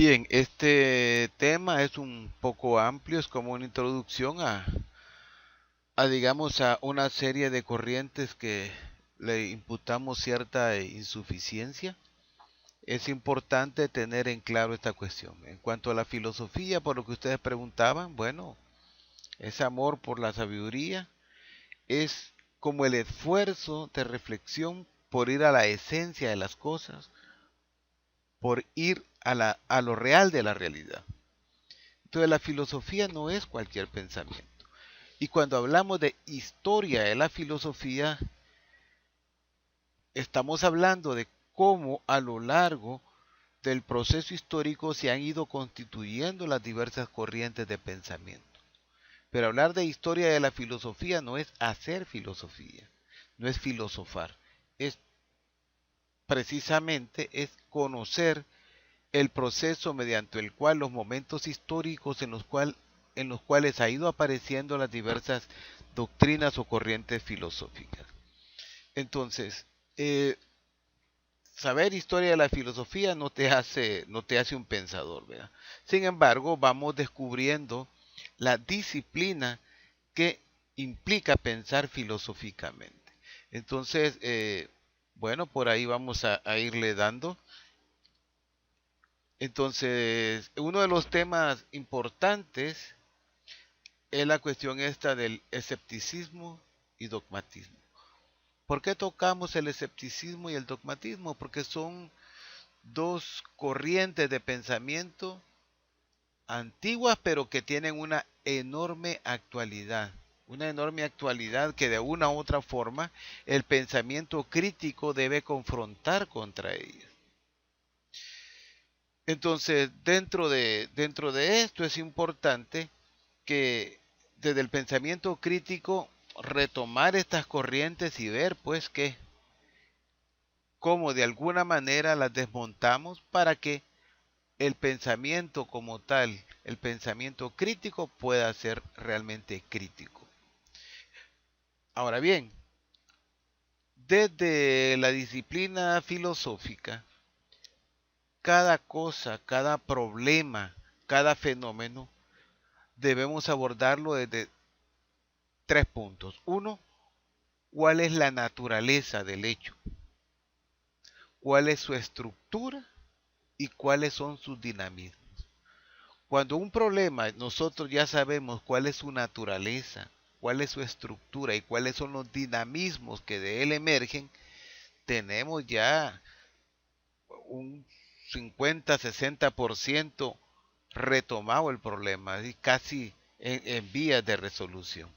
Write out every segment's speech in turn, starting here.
Bien, este tema es un poco amplio, es como una introducción digamos, a una serie de corrientes que le imputamos cierta insuficiencia. Es importante tener en claro esta cuestión. En cuanto a la filosofía, por lo que ustedes preguntaban, bueno, ese amor por la sabiduría es como el esfuerzo de reflexión por ir a la esencia de las cosas, por ir a lo real de la realidad. Entonces la filosofía no es cualquier pensamiento. Y cuando hablamos de historia de la filosofía, estamos hablando de cómo a lo largo del proceso histórico se han ido constituyendo las diversas corrientes de pensamiento. Pero hablar de historia de la filosofía no es hacer filosofía, no es filosofar, es precisamente es conocer el proceso mediante el cual los momentos históricos en los cuales ha ido apareciendo las diversas doctrinas o corrientes filosóficas. Entonces, eh, saber historia de la filosofía no te hace un pensador, ¿verdad? Sin embargo, vamos descubriendo la disciplina que implica pensar filosóficamente. Entonces, bueno, por ahí vamos a irle dando. Entonces, uno de los temas importantes es la cuestión esta del escepticismo y dogmatismo. ¿Por qué tocamos el escepticismo y el dogmatismo? Porque son dos corrientes de pensamiento antiguas, pero que tienen una enorme actualidad que de una u otra forma el pensamiento crítico debe confrontar contra ellas. Entonces, dentro de esto es importante que desde el pensamiento crítico retomar estas corrientes y ver pues que cómo de alguna manera las desmontamos para que el pensamiento como tal, el pensamiento crítico pueda ser realmente crítico. Ahora bien, desde la disciplina filosófica, cada cosa, cada problema, cada fenómeno, debemos abordarlo desde tres puntos. Uno, ¿cuál es la naturaleza del hecho? ¿Cuál es su estructura? ¿Y cuáles son sus dinamismos? Cuando un problema nosotros ya sabemos cuál es su naturaleza, cuál es su estructura y cuáles son los dinamismos que de él emergen, tenemos ya un 50-60% retomado el problema y casi en vías de resolución.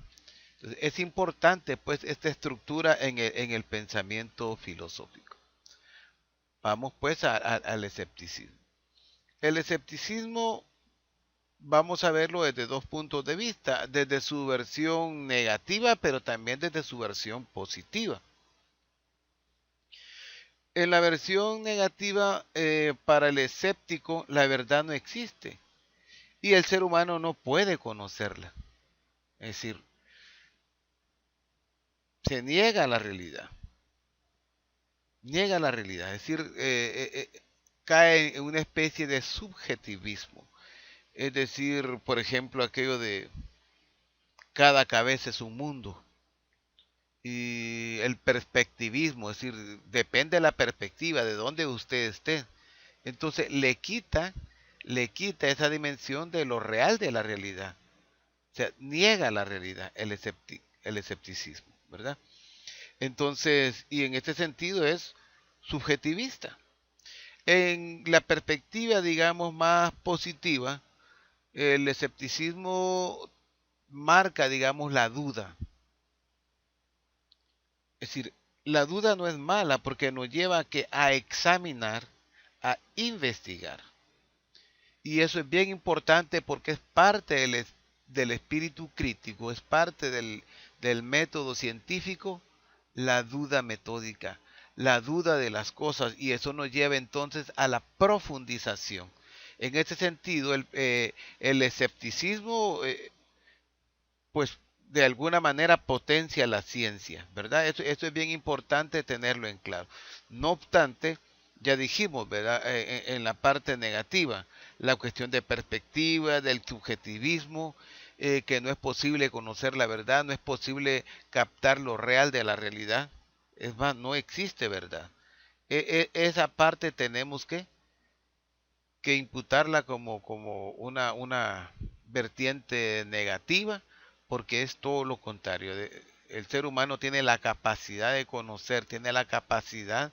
Entonces, es importante pues esta estructura en el pensamiento filosófico. Vamos pues al escepticismo. El escepticismo vamos a verlo desde dos puntos de vista, desde su versión negativa, pero también desde su versión positiva. En la versión negativa, para el escéptico, la verdad no existe y el ser humano no puede conocerla. Es decir, se niega la realidad, es decir, cae en una especie de subjetivismo. Es decir, por ejemplo, aquello de cada cabeza es un mundo. Y el perspectivismo, es decir, depende de la perspectiva, de dónde usted esté. Entonces le quita esa dimensión de lo real de la realidad. O sea, niega la realidad, el escepticismo, ¿verdad? Entonces, y en este sentido es subjetivista. En la perspectiva, digamos, más positiva, el escepticismo marca, digamos, la duda. Es decir, la duda no es mala porque nos lleva a examinar, a investigar. Y eso es bien importante porque es parte del espíritu crítico, es parte del método científico, la duda metódica, la duda de las cosas. Y eso nos lleva entonces a la profundización. En este sentido, el escepticismo, pues de alguna manera potencia la ciencia, ¿verdad? Esto es bien importante tenerlo en claro. No obstante, Ya dijimos, ¿verdad? En la parte negativa, la cuestión de perspectiva, del subjetivismo, que no es posible conocer la verdad, no es posible captar lo real de la realidad. Es más, no existe verdad. Esa parte tenemos que imputarla como una vertiente negativa, porque es todo lo contrario. El ser humano tiene la capacidad de conocer, tiene la capacidad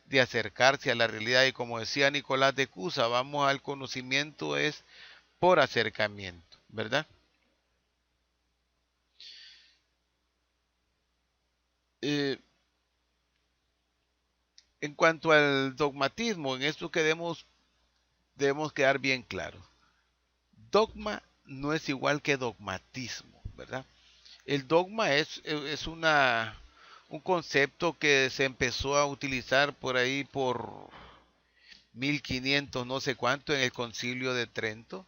de acercarse a la realidad y como decía Nicolás de Cusa, vamos al conocimiento es por acercamiento, ¿verdad? Eh, en cuanto al dogmatismo, en esto que debemos quedar bien claros. Dogma no es igual que dogmatismo, ¿verdad? El dogma es un concepto que se empezó a utilizar por ahí por 1500 no sé cuánto en el Concilio de Trento,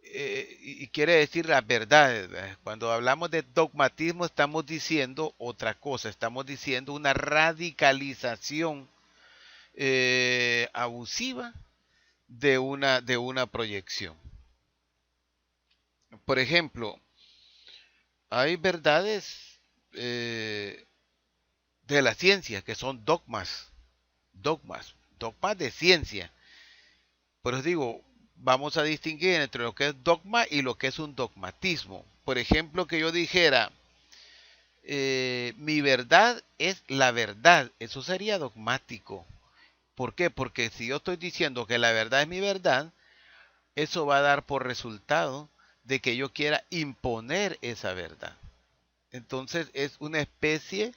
y quiere decir las verdades. ¿Verdad? Cuando hablamos de dogmatismo estamos diciendo otra cosa, estamos diciendo una radicalización abusiva de una proyección. Por ejemplo, hay verdades eh, de la ciencia que son dogmas de ciencia. Por eso digo, vamos a distinguir entre lo que es dogma y lo que es un dogmatismo. Por ejemplo, que yo dijera, mi verdad es la verdad, eso sería dogmático. ¿Por qué? Porque si yo estoy diciendo que la verdad es mi verdad, eso va a dar por resultado de que yo quiera imponer esa verdad. Entonces es una especie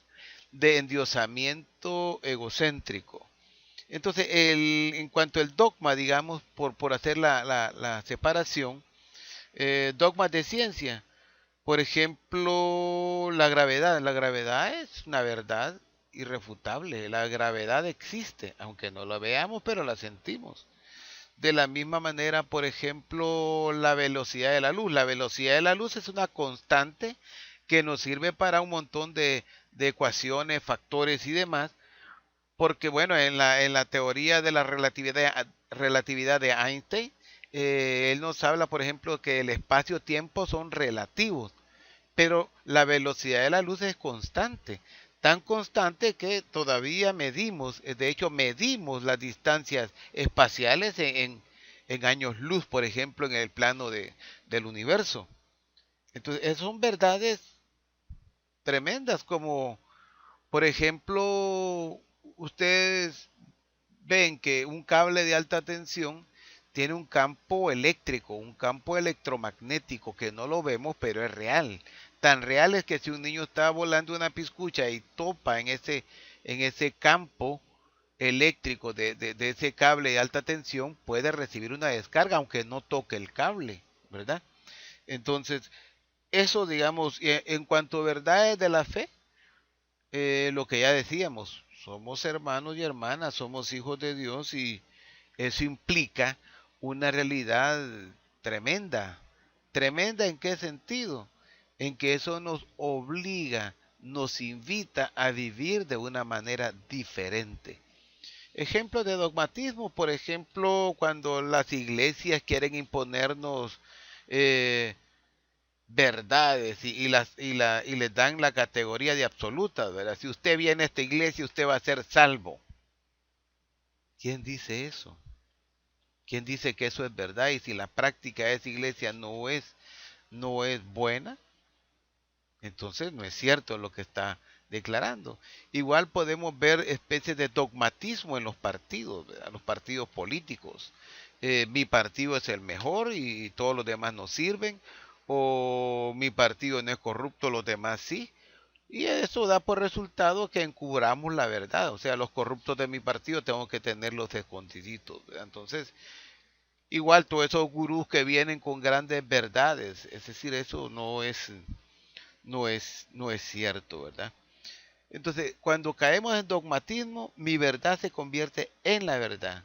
de endiosamiento egocéntrico. Entonces, en cuanto al dogma, digamos, por hacer la separación, dogmas de ciencia, por ejemplo, la gravedad. La gravedad es una verdad irrefutable. La gravedad existe, aunque no la veamos, pero la sentimos. De la misma manera, por ejemplo, la velocidad de la luz. La velocidad de la luz es una constante que nos sirve para un montón de ecuaciones, factores y demás, porque bueno, en la teoría de la relatividad de Einstein, él nos habla, por ejemplo, que el espacio-tiempo son relativos, pero la velocidad de la luz es constante, tan constante que todavía medimos, de hecho medimos las distancias espaciales en años luz, por ejemplo, en el plano del universo. Entonces, esas son verdades tremendas, como por ejemplo, ustedes ven que un cable de alta tensión tiene un campo eléctrico, un campo electromagnético que no lo vemos, pero es real. Tan real es que si un niño está volando una piscucha y topa en ese campo eléctrico de ese cable de alta tensión, puede recibir una descarga aunque no toque el cable, ¿verdad? Entonces, eso digamos, en cuanto a verdades de la fe, lo que ya decíamos, somos hermanos y hermanas, somos hijos de Dios y eso implica una realidad tremenda. ¿Tremenda en qué sentido? En que eso nos obliga, nos invita a vivir de una manera diferente. Ejemplos de dogmatismo, por ejemplo, cuando las iglesias quieren imponernos eh, verdades y les dan la categoría de absolutas, ¿verdad? Si usted viene a esta iglesia, usted va a ser salvo. ¿Quién dice eso? ¿Quién dice que eso es verdad? Y si la práctica de esa iglesia no es buena, entonces no es cierto lo que está declarando. Igual podemos ver especies de dogmatismo en los partidos, ¿verdad? Los partidos políticos. Mi partido es el mejor y todos los demás no sirven, o mi partido no es corrupto, los demás sí. Y eso da por resultado que encubramos la verdad. O sea, los corruptos de mi partido tengo que tenerlos escondiditos, ¿verdad? Entonces, igual todos esos gurús que vienen con grandes verdades, es decir, eso no es cierto, ¿verdad? Entonces, cuando caemos en dogmatismo, mi verdad se convierte en la verdad.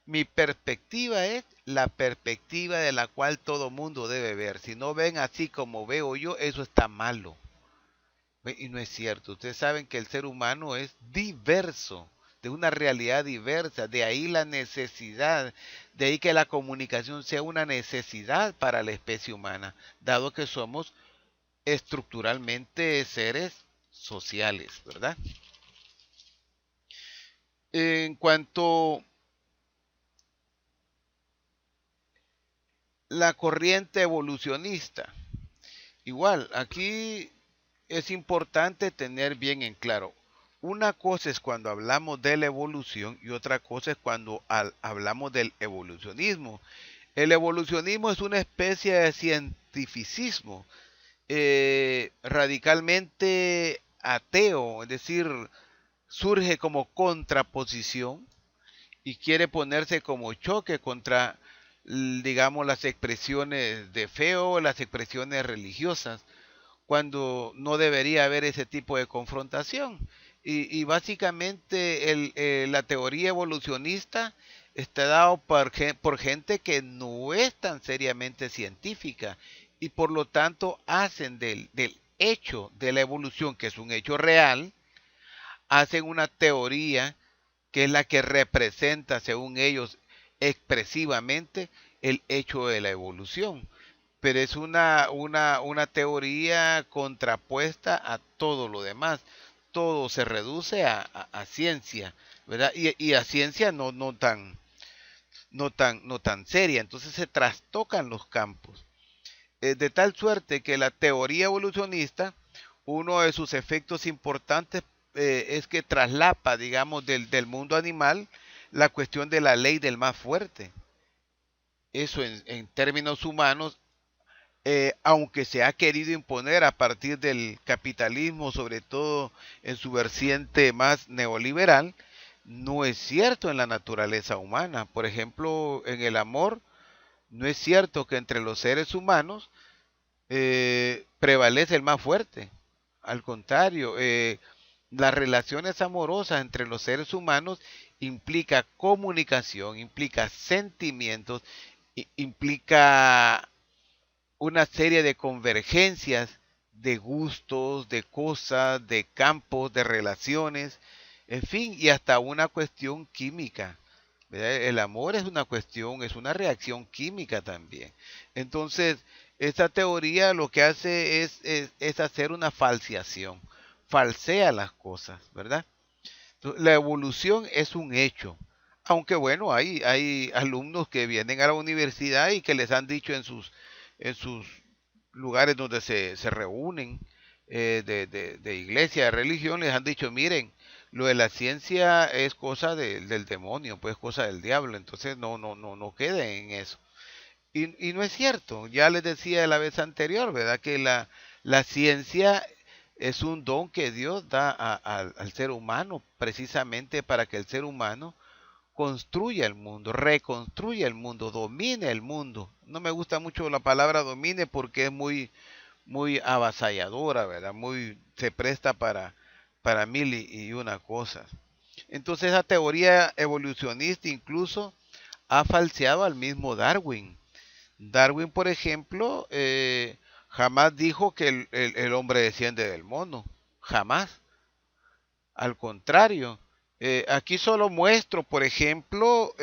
Mi perspectiva es la perspectiva de la cual todo mundo debe ver. Si no ven así como veo yo, eso está malo. Y no es cierto. Ustedes saben que el ser humano es diverso. de una realidad diversa, de ahí la necesidad, de ahí que la comunicación sea una necesidad para la especie humana, dado que somos estructuralmente seres sociales, ¿verdad? En cuanto a la corriente evolucionista, igual, aquí es importante tener bien en claro. Una cosa es cuando hablamos de la evolución y otra cosa es cuando hablamos del evolucionismo. El evolucionismo es una especie de cientificismo radicalmente ateo, es decir, surge como contraposición y quiere ponerse como choque contra, digamos, las expresiones de fe o las expresiones religiosas, cuando no debería haber ese tipo de confrontación. Y básicamente la teoría evolucionista está dado por gente que no es tan seriamente científica y por lo tanto hacen del hecho de la evolución, que es un hecho real, hacen una teoría que es la que representa, según ellos, expresivamente el hecho de la evolución. Pero es una teoría contrapuesta a todo lo demás. Todo se reduce a ciencia, ¿verdad? Y a ciencia no tan seria. Entonces se trastocan los campos. De tal suerte que la teoría evolucionista, uno de sus efectos importantes es que traslapa, digamos, del mundo animal la cuestión de la ley del más fuerte. Eso en términos humanos, aunque se ha querido imponer a partir del capitalismo, sobre todo en su vertiente más neoliberal, no es cierto en la naturaleza humana. Por ejemplo, en el amor, no es cierto que entre los seres humanos prevalece el más fuerte. Al contrario, las relaciones amorosas entre los seres humanos implica comunicación, implica sentimientos, implica una serie de convergencias de gustos, de cosas, de campos, de relaciones, en fin, y hasta una cuestión química. ¿Verdad? El amor es una cuestión, es una reacción química también. Entonces, esta teoría lo que hace es hacer una falseación, falsea las cosas, ¿verdad? Entonces, la evolución es un hecho. Aunque bueno, hay alumnos que vienen a la universidad y que les han dicho en sus lugares donde se reúnen de iglesia, de religión, les han dicho, miren, lo de la ciencia es cosa del demonio, pues cosa del diablo, entonces no queden en eso. Y no es cierto, ya les decía la vez anterior, ¿verdad? Que la ciencia es un don que Dios da al ser humano, precisamente para que el ser humano construya el mundo, reconstruya el mundo, domine el mundo. No me gusta mucho la palabra domine porque es muy avasalladora, ¿verdad? Se presta para mil y una cosas. Entonces esa teoría evolucionista incluso ha falseado al mismo Darwin. Darwin, por ejemplo, jamás dijo que el hombre desciende del mono. Jamás. Al contrario. Aquí solo muestro, por ejemplo,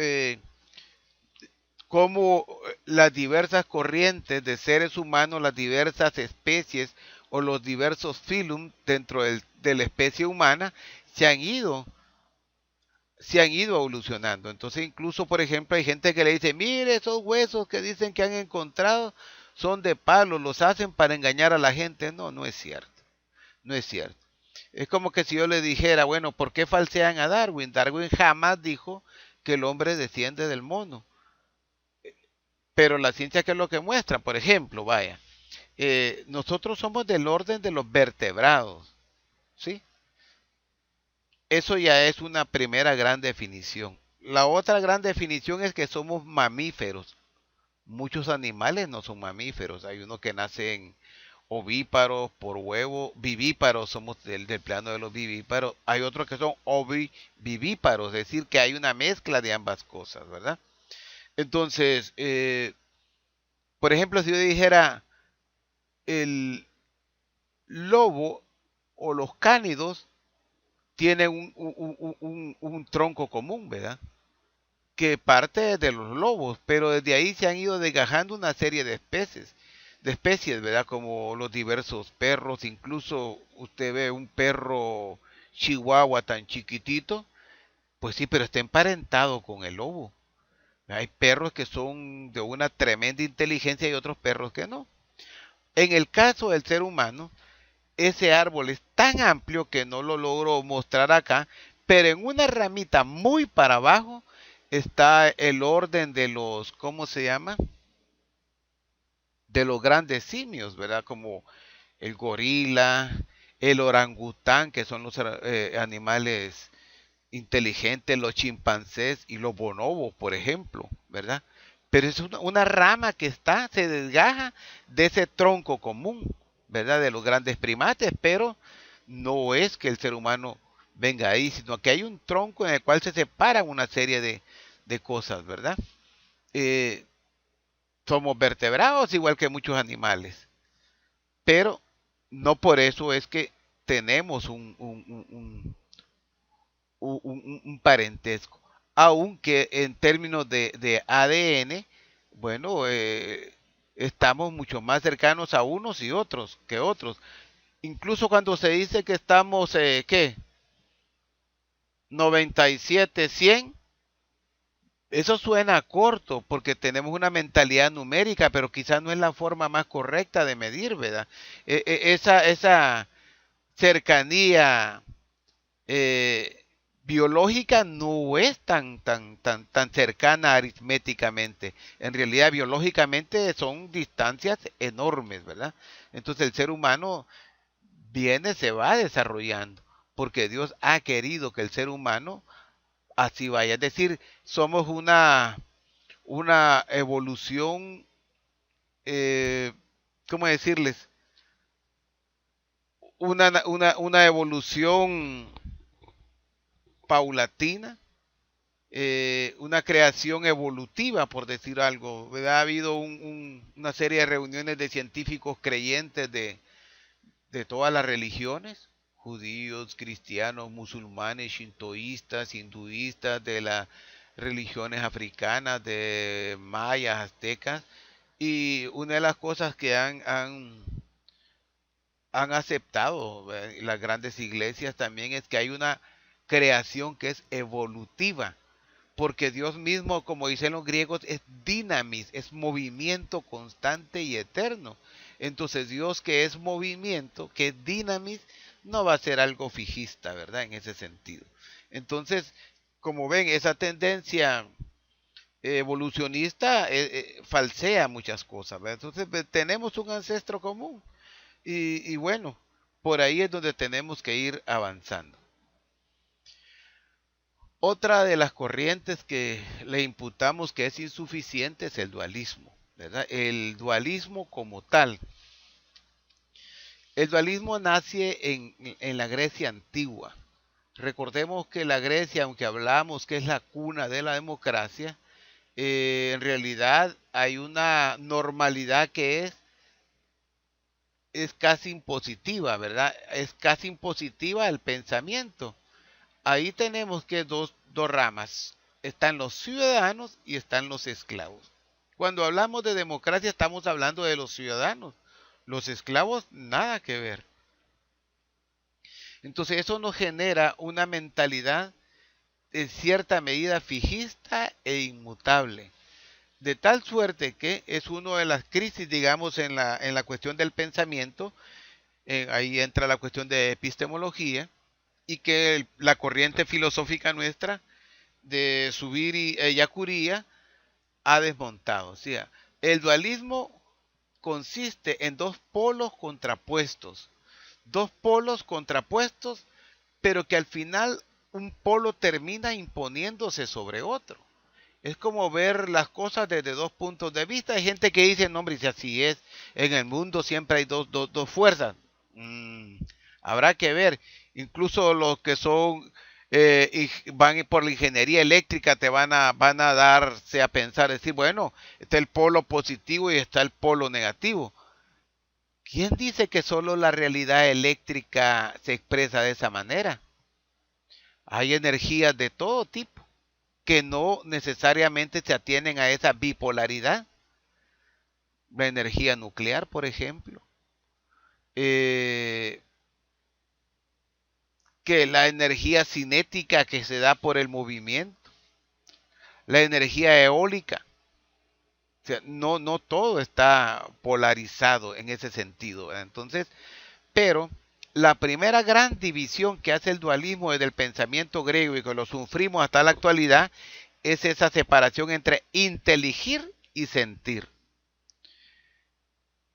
cómo las diversas corrientes de seres humanos, las diversas especies o los diversos filum dentro de la especie humana se han ido evolucionando. Entonces, incluso, por ejemplo, hay gente que le dice, mire, esos huesos que dicen que han encontrado son de palo, los hacen para engañar a la gente. No, no es cierto. No es cierto. Es como que si yo le dijera, bueno, ¿por qué falsean a Darwin? Darwin jamás dijo que el hombre desciende del mono. Pero la ciencia, ¿qué es lo que muestra? Por ejemplo, vaya, nosotros somos del orden de los vertebrados, ¿sí? Eso ya es una primera gran definición. La otra gran definición es que somos mamíferos. Muchos animales no son mamíferos. Hay unos que nacen ovíparos por huevo, vivíparos, somos del plano de los vivíparos. Hay otros que son ovivivíparos, es decir, que hay una mezcla de ambas cosas, ¿verdad? Entonces, por ejemplo, si yo dijera el lobo o los cánidos tienen un tronco común, ¿verdad? Que parte de los lobos, pero desde ahí se han ido desgajando una serie de especies, ¿verdad? Como los diversos perros, incluso usted ve un perro chihuahua tan chiquitito, pues sí, pero está emparentado con el lobo. Hay perros que son de una tremenda inteligencia y otros perros que no. En el caso del ser humano, ese árbol es tan amplio que no lo logro mostrar acá, pero en una ramita muy para abajo está el orden de los, ¿cómo se llama? De los grandes simios, ¿verdad? Como el gorila, el orangután, que son los animales inteligentes, los chimpancés y los bonobos, por ejemplo, ¿verdad? Pero es una rama que está, se desgaja de ese tronco común, ¿verdad? De los grandes primates, pero no es que el ser humano venga ahí, sino que hay un tronco en el cual se separan una serie de cosas, ¿verdad? Eh, Somos vertebrados igual que muchos animales, pero no por eso es que tenemos un parentesco, aunque en términos de ADN, bueno, estamos mucho más cercanos a unos y otros que otros. Incluso cuando se dice que estamos, ¿qué? 97, 100, eso suena corto porque tenemos una mentalidad numérica, pero quizás no es la forma más correcta de medir, ¿verdad? Esa cercanía eh, biológica no es tan cercana aritméticamente. En realidad, biológicamente son distancias enormes, ¿verdad? Entonces el ser humano viene, se va desarrollando, porque Dios ha querido que el ser humano así vaya. Es decir, somos una evolución, eh, ¿cómo decirles? Una evolución paulatina, una creación evolutiva, por decir algo. ¿Verdad? Ha habido una serie de reuniones de científicos creyentes de todas las religiones, judíos, cristianos, musulmanes, shintoístas, hinduistas, de las religiones africanas, de mayas, aztecas, y una de las cosas que han aceptado las grandes iglesias también es que hay una creación que es evolutiva, porque Dios mismo, como dicen los griegos, es dinamis, es movimiento constante y eterno. Entonces Dios que es movimiento, que es dinamis, no va a ser algo fijista, ¿verdad? En ese sentido. Entonces, como ven, esa tendencia evolucionista falsea muchas cosas, ¿verdad? Entonces tenemos un ancestro común y bueno, por ahí es donde tenemos que ir avanzando. Otra de las corrientes que le imputamos que es insuficiente es el dualismo, ¿verdad? El dualismo como tal. El dualismo nace en la Grecia antigua. Recordemos que la Grecia, aunque hablamos que es la cuna de la democracia, en realidad hay una normalidad que es casi impositiva, ¿verdad? Es casi impositiva el pensamiento. Ahí tenemos que dos ramas. Están los ciudadanos y están los esclavos. Cuando hablamos de democracia estamos hablando de los ciudadanos. Los esclavos, nada que ver. Entonces eso nos genera una mentalidad en cierta medida fijista e inmutable. De tal suerte que es una de las crisis, digamos, en la cuestión del pensamiento. Ahí entra la cuestión de epistemología y que la corriente filosófica nuestra de subir y Yacuría ha desmontado. O sea, el dualismo consiste en dos polos contrapuestos, pero que al final un polo termina imponiéndose sobre otro. Es como ver las cosas desde dos puntos de vista. Hay gente que dice, no, hombre, si así es, en el mundo siempre hay dos fuerzas. Mm, Habrá que ver. Incluso los que son van por la ingeniería eléctrica te van a darse a pensar, decir, bueno, está el polo positivo y está el polo negativo. ¿Quién dice que solo la realidad eléctrica se expresa de esa manera? Hay energías de todo tipo que no necesariamente se atienen a esa bipolaridad. La energía nuclear, por ejemplo, eh, que la energía cinética que se da por el movimiento, la energía eólica. O sea, no todo está polarizado en ese sentido, ¿verdad? Entonces, pero la primera gran división que hace el dualismo desde el pensamiento griego y que lo sufrimos hasta la actualidad es esa separación entre inteligir y sentir.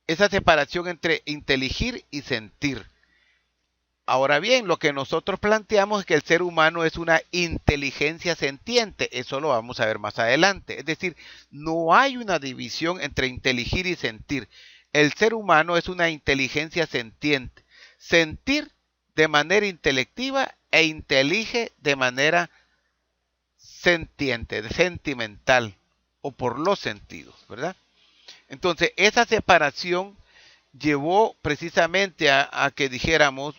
Esa separación entre inteligir y sentir. Ahora bien, lo que nosotros planteamos es que el ser humano es una inteligencia sentiente. Eso lo vamos a ver más adelante. Es decir, no hay una división entre inteligir y sentir. El ser humano es una inteligencia sentiente. Sentir de manera intelectiva e intelige de manera sentiente, sentimental o por los sentidos, ¿verdad? Entonces, esa separación llevó precisamente a que dijéramos,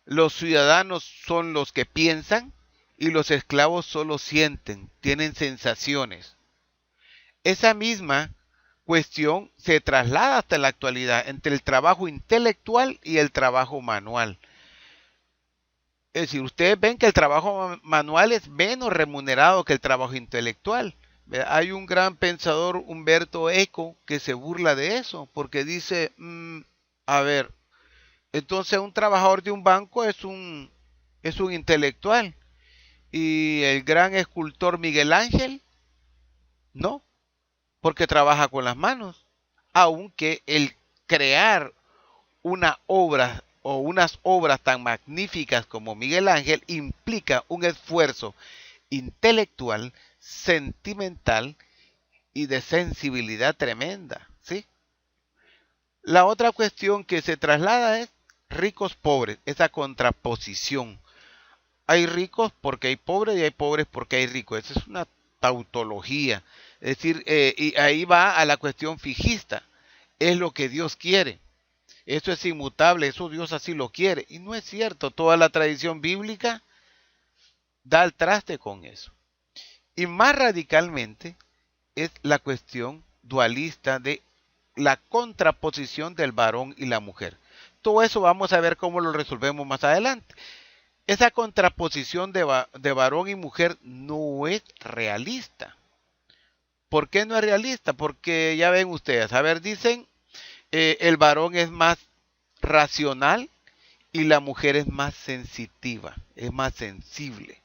los ciudadanos son los que piensan y los esclavos solo sienten, tienen sensaciones. Esa misma cuestión se traslada hasta la actualidad entre el trabajo intelectual y el trabajo manual. Es decir, ustedes ven que el trabajo manual es menos remunerado que el trabajo intelectual. Hay un gran pensador, Humberto Eco, que se burla de eso, porque dice, a ver, entonces un trabajador de un banco es un intelectual. Y el gran escultor Miguel Ángel, no, porque trabaja con las manos. Aunque el crear una obra o unas obras tan magníficas como Miguel Ángel implica un esfuerzo intelectual, sentimental y de sensibilidad tremenda, ¿sí? La otra cuestión que se traslada es ricos pobres, esa contraposición. Hay ricos porque hay pobres y hay pobres porque hay ricos. Esa es una tautología. Es decir, y ahí va a la cuestión fijista. Es lo que Dios quiere. Eso es inmutable, eso Dios así lo quiere. Y no es cierto, toda la tradición bíblica da al traste con eso. Y más radicalmente es la cuestión dualista de la contraposición del varón y la mujer. Todo eso vamos a ver cómo lo resolvemos más adelante. Esa contraposición de varón y mujer no es realista. ¿Por qué no es realista? Porque ya ven ustedes, a ver, dicen, el varón es más racional y la mujer es más sensitiva, es más sensible.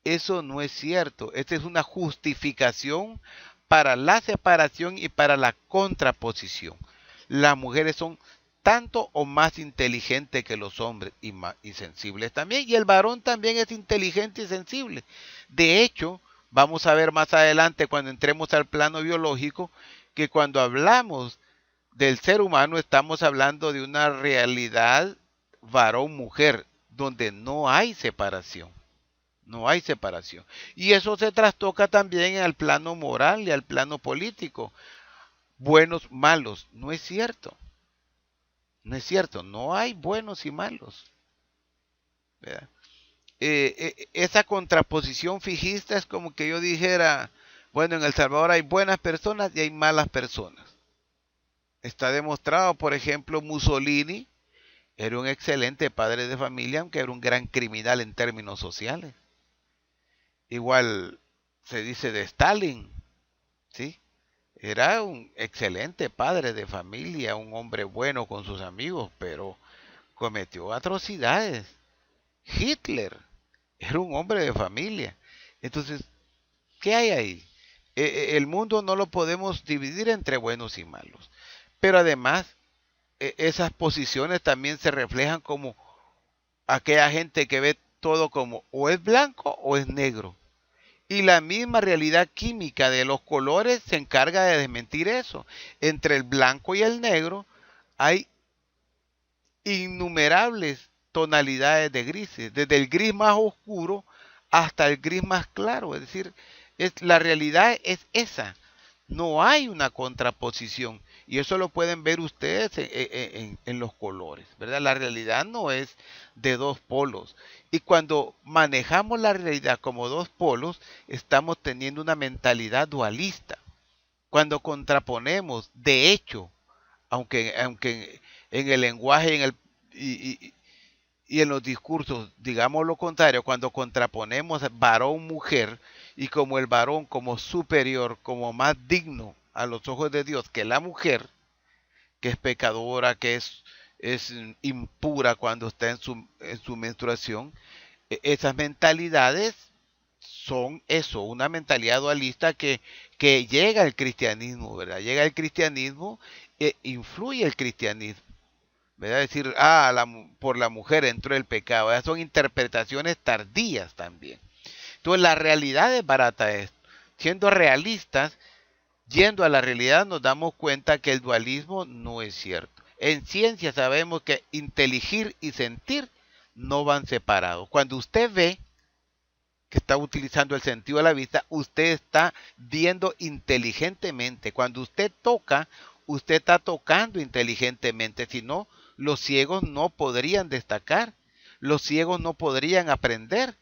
Eso no es cierto. Esta es una justificación para la separación y para la contraposición. Las mujeres son tanto o más inteligentes que los hombres y sensibles también. Y el varón también es inteligente y sensible. De hecho, vamos a ver más adelante cuando entremos al plano biológico que cuando hablamos del ser humano estamos hablando de una realidad varón-mujer donde no hay separación. No hay separación. Y eso se trastoca también al plano moral y al plano político. Buenos, malos. No es cierto. No es cierto. No hay buenos y malos. Esa contraposición fijista es como que yo dijera, bueno, en El Salvador hay buenas personas y hay malas personas. Está demostrado, por ejemplo, Mussolini era un excelente padre de familia, aunque era un gran criminal en términos sociales. Igual se dice de Stalin, ¿sí? Era un excelente padre de familia, un hombre bueno con sus amigos, pero cometió atrocidades. Hitler era un hombre de familia. Entonces, ¿qué hay ahí? El mundo no lo podemos dividir entre buenos y malos. Pero además, esas posiciones también se reflejan como aquella gente que ve todo como o es blanco o es negro. Y la misma realidad química de los colores se encarga de desmentir eso. Entre el blanco y el negro hay innumerables tonalidades de grises, desde el gris más oscuro hasta el gris más claro. Es decir, la realidad es esa. No hay una contraposición. Y eso lo pueden ver ustedes en los colores, ¿verdad? La realidad no es de dos polos. Y cuando manejamos la realidad como dos polos, estamos teniendo una mentalidad dualista. Cuando contraponemos, de hecho, aunque en el lenguaje y en los discursos, digamos lo contrario, cuando contraponemos varón-mujer y como el varón como superior, como más digno a los ojos de Dios que la mujer, que es pecadora, es impura cuando está en su menstruación, esas mentalidades son eso, una mentalidad dualista que llega al cristianismo, ¿verdad? Llega al cristianismo e influye el cristianismo. ¿Verdad? Decir, por la mujer entró el pecado. Esas son interpretaciones tardías también. Entonces la realidad es barata esto. Siendo realistas, yendo a la realidad nos damos cuenta que el dualismo no es cierto. En ciencia sabemos que inteligir y sentir no van separados. Cuando usted ve que está utilizando el sentido de la vista, usted está viendo inteligentemente. Cuando usted toca, usted está tocando inteligentemente. Si no, los ciegos no podrían destacar, los ciegos no podrían aprender,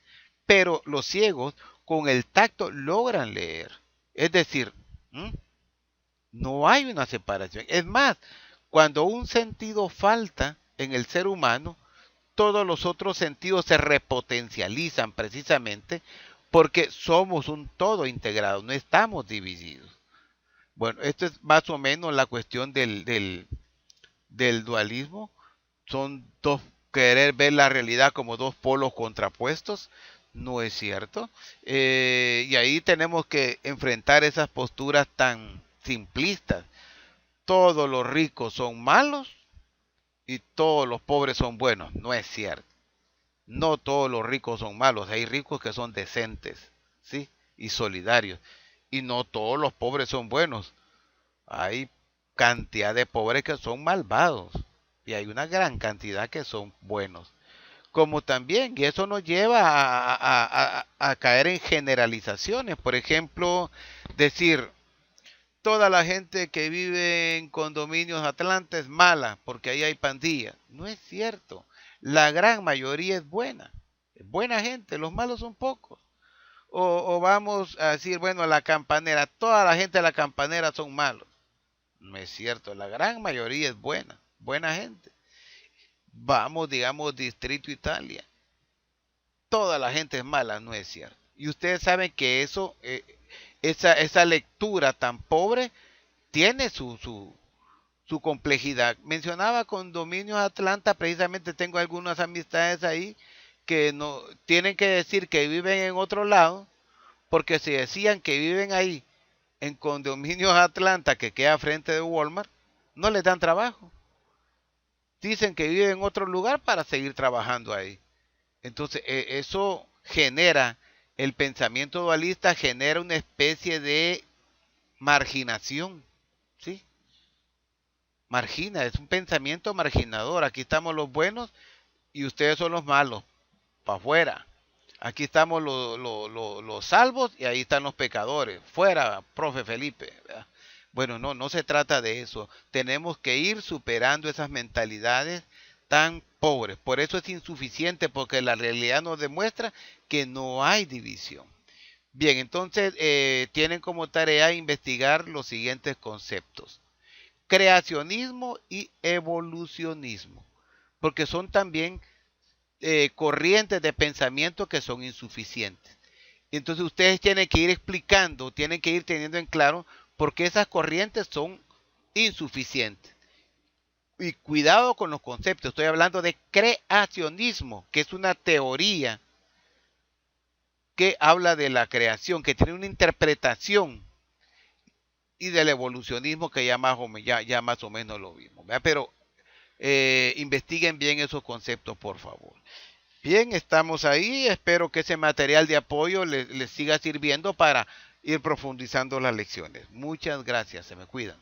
pero los ciegos con el tacto logran leer. Es decir, no hay una separación. Es más, cuando un sentido falta en el ser humano, todos los otros sentidos se repotencializan precisamente porque somos un todo integrado, no estamos divididos. Bueno, esto es más o menos la cuestión del dualismo. Son dos, querer ver la realidad como dos polos contrapuestos, no es cierto. Y ahí tenemos que enfrentar esas posturas tan simplistas. Todos los ricos son malos y todos los pobres son buenos, no es cierto. No todos los ricos son malos, hay ricos que son decentes, ¿sí? Y solidarios. Y no todos los pobres son buenos. Hay cantidad de pobres que son malvados y hay una gran cantidad que son buenos. Como también, y eso nos lleva a caer en generalizaciones. Por ejemplo, decir, toda la gente que vive en condominios Atlanta es mala porque ahí hay pandillas. No es cierto. La gran mayoría es buena gente, los malos son pocos. O vamos a decir, bueno, la campanera, toda la gente de la campanera son malos. No es cierto, la gran mayoría es buena gente. Vamos, digamos, Distrito Italia, toda la gente es mala, no es cierto. Y ustedes saben que esa lectura tan pobre tiene su complejidad. Mencionaba Condominios Atlanta, precisamente tengo algunas amistades ahí que no tienen que decir que viven en otro lado, porque si decían que viven ahí en Condominios Atlanta, que queda frente de Walmart, no les dan trabajo. Dicen que viven en otro lugar para seguir trabajando ahí. Entonces, eso genera, el pensamiento dualista genera una especie de marginación, ¿sí? Margina, es un pensamiento marginador. Aquí estamos los buenos y ustedes son los malos, para afuera. Aquí estamos los salvos y ahí están los pecadores. Fuera, profe Felipe, ¿verdad? Bueno, no se trata de eso. Tenemos que ir superando esas mentalidades tan pobres. Por eso es insuficiente, porque la realidad nos demuestra que no hay división. Bien, entonces tienen como tarea investigar los siguientes conceptos: creacionismo y evolucionismo, porque son también corrientes de pensamiento que son insuficientes. Entonces ustedes tienen que ir explicando, tienen que ir teniendo en claro por qué esas corrientes son insuficientes. Y cuidado con los conceptos, estoy hablando de creacionismo, que es una teoría que habla de la creación, que tiene una interpretación, y del evolucionismo, que ya más o menos lo vimos, ¿verdad? Pero investiguen bien esos conceptos, por favor. Bien, estamos ahí. Espero que ese material de apoyo les siga sirviendo para ir profundizando las lecciones. Muchas gracias. Se me cuidan.